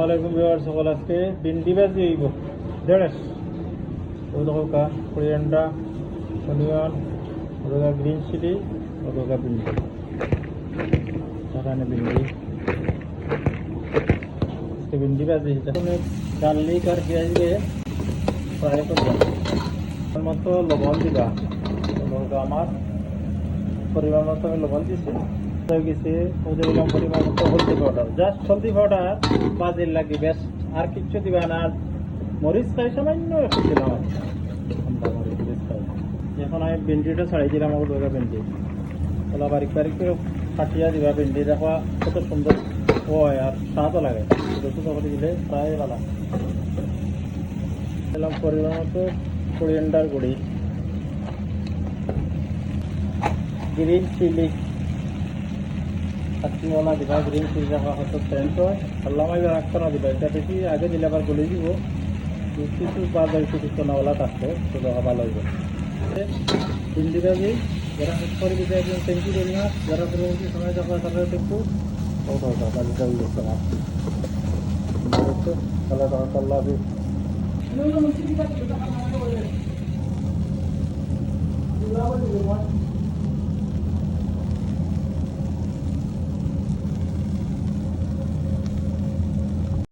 আসসালামাইকুম ভিউয়ার্স, সকল আজকে ভিন্ডি ভাজি হইব দেড়শ ওই দোকা কোরিয়ান্ডা অনিয়ন ওদোকা গ্রিন চিলি ওদোকা ভিন্ডি এখানে ভিন্ডি আজকে ভিন্ডি ভাজি গার্লিক আর পেঁয়াজ দিয়ে ফ্রাই করবা মতো লবণ দিবা আমার পরিমাণ মতো আমি লবণ দিছি গেছে ওদের পরিমাণ মতো হলদি পাউডার জাস্ট হলদি পাউডার বাজির লাগে বেশ আর কিচ্ছু দিবা না আর মরিচ খাই সামান্য একটু দিলাম এখন আমি ভেন্ডিটা ছাড়াই দিলাম আমার দুর্গা ভেন্ডি ওলা বারিক বারিক করে কাটিয়া দিবা ভেন্ডি দেখা কত সুন্দর হয় আর স্বাদও লাগে ছোটো ছোটো করে দিলে প্রায় ভালো দিলাম পরিমাণ মতো কোরিয়ান্ডার গুঁড়ি গ্রিন চিলি কাঁচিমলা দিবা গ্রিন চিলি রাখা হয়তো সেন্ট হয় আল্লাহ রাখতে না দিবা এটা বেশি আগে দিলে আবার গলে দিব কিছু বাদ কিছু নাওলা থাকতো সেটা ভালো হইব ভিন্ডি ভাজি যারা করে দিতে একদম থ্যাংক ইউ ভেরি মাচ যারা পরবর্তী সময় দেখা তারা একটু বাজিটা হয়ে গেছে আমার আল্লাহ হাফিজ